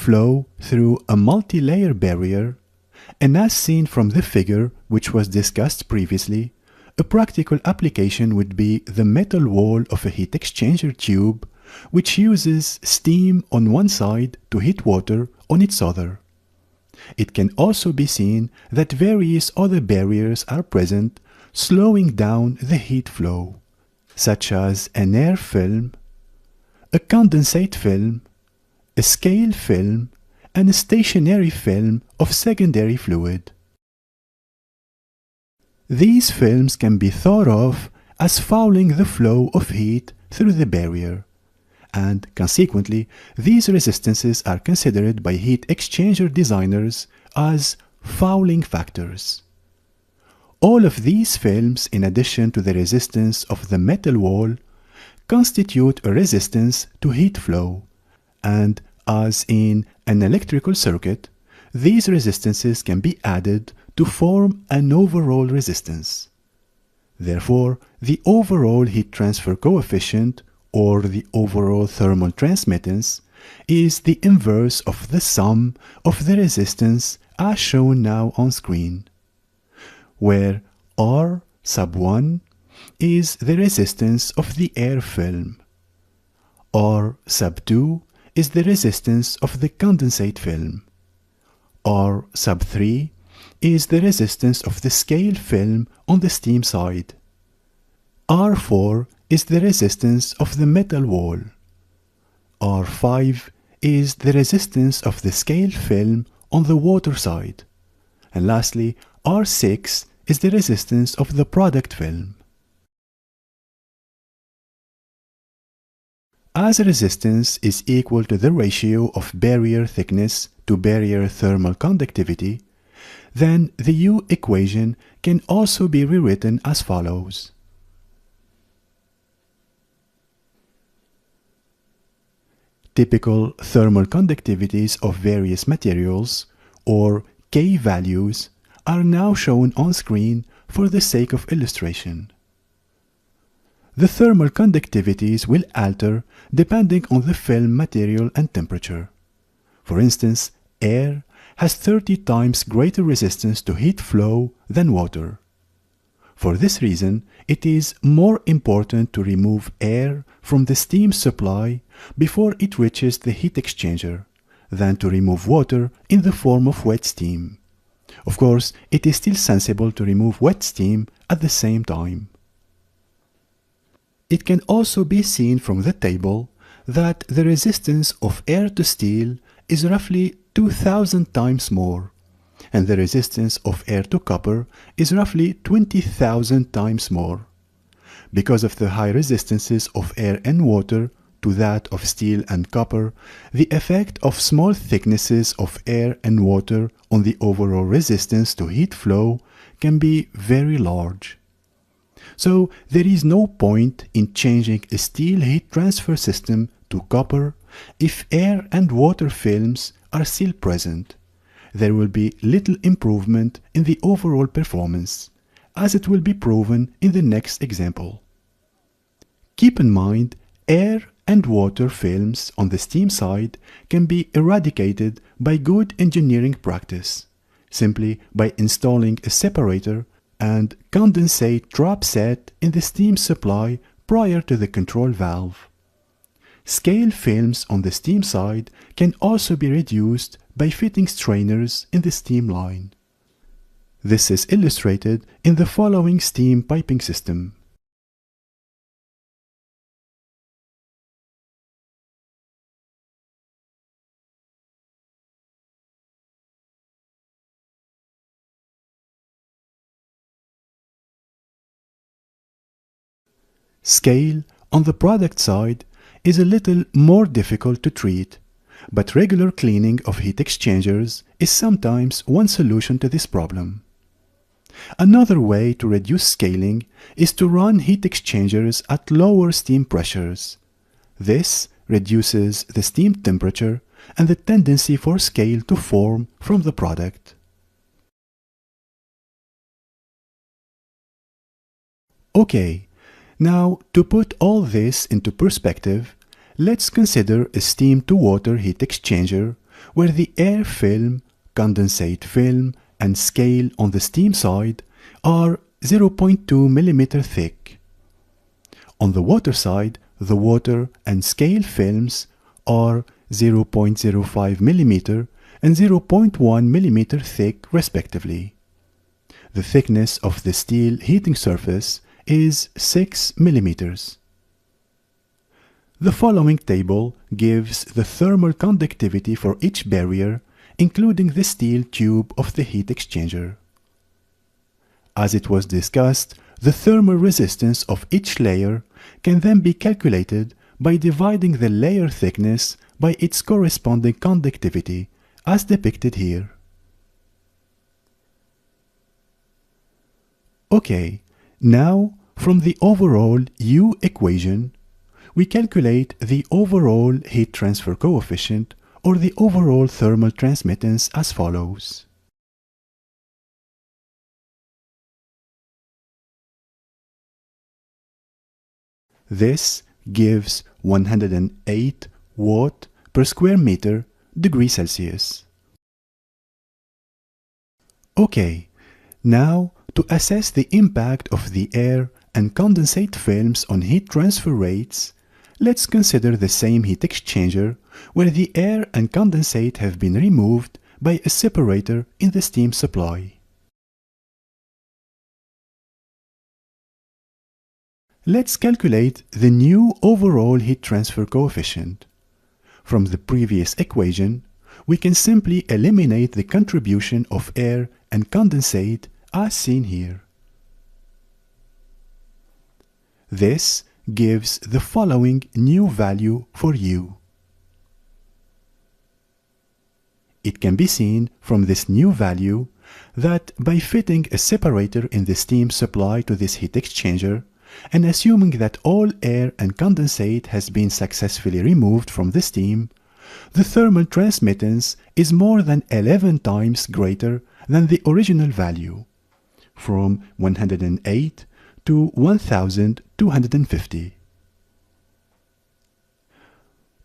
flow through a multi-layer barrier, and as seen from the figure which was discussed previously, a practical application would be the metal wall of a heat exchanger tube, which uses steam on one side to heat water on its other. It can also be seen that various other barriers are present, slowing down the heat flow, such as an air film, a condensate film, a scale film, and a stationary film of secondary fluid. These films can be thought of as fouling the flow of heat through the barrier, and consequently, these resistances are considered by heat exchanger designers as fouling factors. All of these films, in addition to the resistance of the metal wall, constitute a resistance to heat flow, and as in an electrical circuit, these resistances can be added to form an overall resistance. Therefore, the overall heat transfer coefficient, or the overall thermal transmittance, is the inverse of the sum of the resistance as shown now on screen, where R sub 1 is the resistance of the air film, R sub 2 is the resistance of the condensate film, R sub 3 is the resistance of the scale film on the steam side, R4 is the resistance of the metal wall, R5 is the resistance of the scale film on the water side, and lastly R6 is the resistance of the product film. As resistance is equal to the ratio of barrier thickness to barrier thermal conductivity, then the U equation can also be rewritten as follows. Typical thermal conductivities of various materials, or K values, are now shown on screen for the sake of illustration. The thermal conductivities will alter depending on the film material and temperature. For instance, air has 30 times greater resistance to heat flow than water. For this reason, it is more important to remove air from the steam supply before it reaches the heat exchanger than to remove water in the form of wet steam. Of course, it is still sensible to remove wet steam at the same time. It can also be seen from the table that the resistance of air to steel is roughly 2000 times more, and the resistance of air to copper is roughly 20,000 times more. Because of the high resistances of air and water to that of steel and copper, the effect of small thicknesses of air and water on the overall resistance to heat flow can be very large. So there is no point in changing a steel heat transfer system to copper if air and water films are still present. There will be little improvement in the overall performance, as it will be proven in the next example. Keep in mind, air and water films on the steam side can be eradicated by good engineering practice, simply by installing a separator and condensate trap set in the steam supply prior to the control valve. Scale films on the steam side can also be reduced by fitting strainers in the steam line. This is illustrated in the following steam piping system. Scale on the product side is a little more difficult to treat, but regular cleaning of heat exchangers is sometimes one solution to this problem. Another way to reduce scaling is to run heat exchangers at lower steam pressures. This reduces the steam temperature and the tendency for scale to form from the product. Okay, now to put all this into perspective, let's consider a steam-to-water heat exchanger where the air film, condensate film, and scale on the steam side are 0.2 mm thick. On the water side, the water and scale films are 0.05 mm and 0.1 mm thick respectively. The thickness of the steel heating surface is 6 mm. The following table gives the thermal conductivity for each barrier, including the steel tube of the heat exchanger. As it was discussed, the thermal resistance of each layer can then be calculated by dividing the layer thickness by its corresponding conductivity, as depicted here. Okay, now from the overall U equation, we calculate the overall heat transfer coefficient or the overall thermal transmittance as follows. This gives 108 watt per square meter degree Celsius. Okay, now to assess the impact of the air and condensate films on heat transfer rates, let's consider the same heat exchanger where the air and condensate have been removed by a separator in the steam supply. Let's calculate the new overall heat transfer coefficient. From the previous equation, we can simply eliminate the contribution of air and condensate as seen here. This gives the following new value for U. It can be seen from this new value that by fitting a separator in the steam supply to this heat exchanger, and assuming that all air and condensate has been successfully removed from the steam, the thermal transmittance is more than 11 times greater than the original value, from 108 to 1250.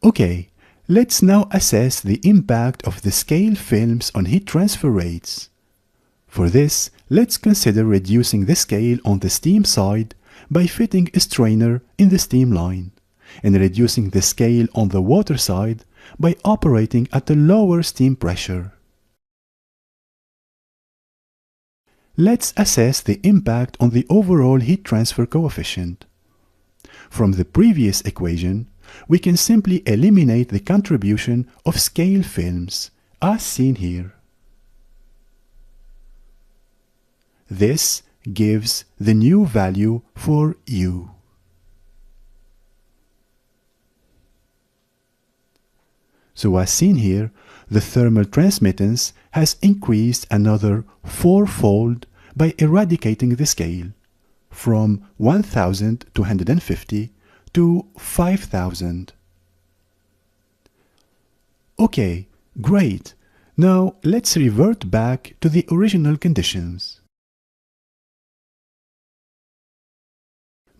Okay, let's now assess the impact of the scale films on heat transfer rates. For this, let's consider reducing the scale on the steam side by fitting a strainer in the steam line, and reducing the scale on the water side by operating at a lower steam pressure. Let's assess the impact on the overall heat transfer coefficient. From the previous equation, we can simply eliminate the contribution of scale films, as seen here. This gives the new value for U. So as seen here, the thermal transmittance has increased another 4-fold by eradicating the scale, from 1250 to 5000. Okay, great. Now let's revert back to the original conditions.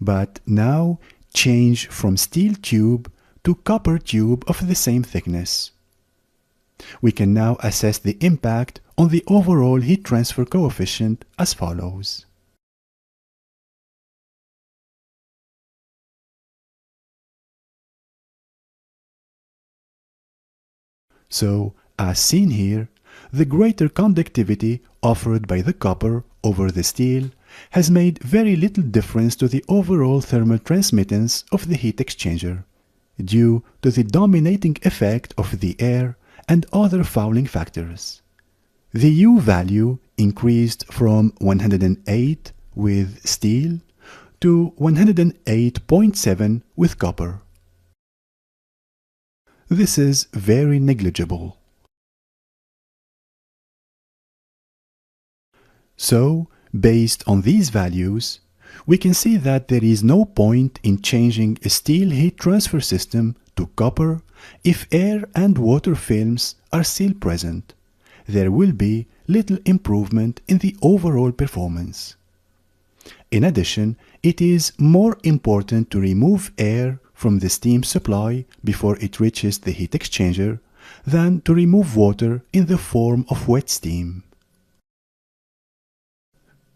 But now change from steel tube to copper tube of the same thickness. We can now assess the impact on the overall heat transfer coefficient as follows. So, as seen here, the greater conductivity offered by the copper over the steel has made very little difference to the overall thermal transmittance of the heat exchanger, due to the dominating effect of the air and other fouling factors. The U value increased from 108 with steel to 108.7 with copper. This is very negligible. So, based on these values, we can see that there is no point in changing a steel heat transfer system to copper if air and water films are still present. There will be little improvement in the overall performance. In addition, it is more important to remove air from the steam supply before it reaches the heat exchanger than to remove water in the form of wet steam.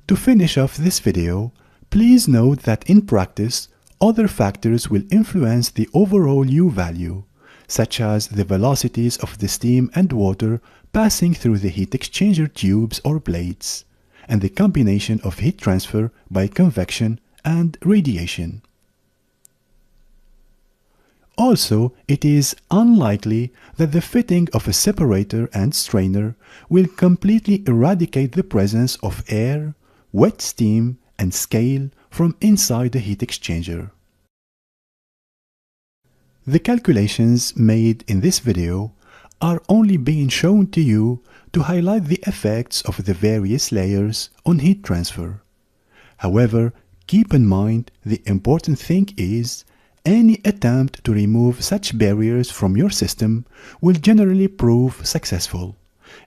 To finish off this video, please note that in practice, other factors will influence the overall U value, such as the velocities of the steam and water passing through the heat exchanger tubes or plates, and the combination of heat transfer by convection and radiation. Also, it is unlikely that the fitting of a separator and strainer will completely eradicate the presence of air, wet steam, and scale from inside the heat exchanger. The calculations made in this video are only being shown to you to highlight the effects of the various layers on heat transfer. However, keep in mind the important thing is any attempt to remove such barriers from your system will generally prove successful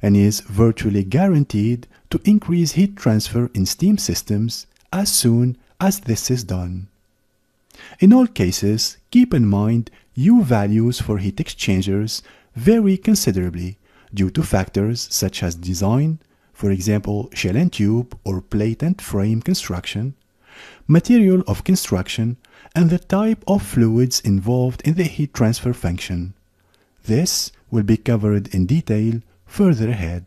and is virtually guaranteed to increase heat transfer in steam systems as soon as this is done. In all cases, keep in mind U values for heat exchangers vary considerably due to factors such as design, for example shell and tube or plate and frame construction, material of construction, and the type of fluids involved in the heat transfer function. This will be covered in detail further ahead.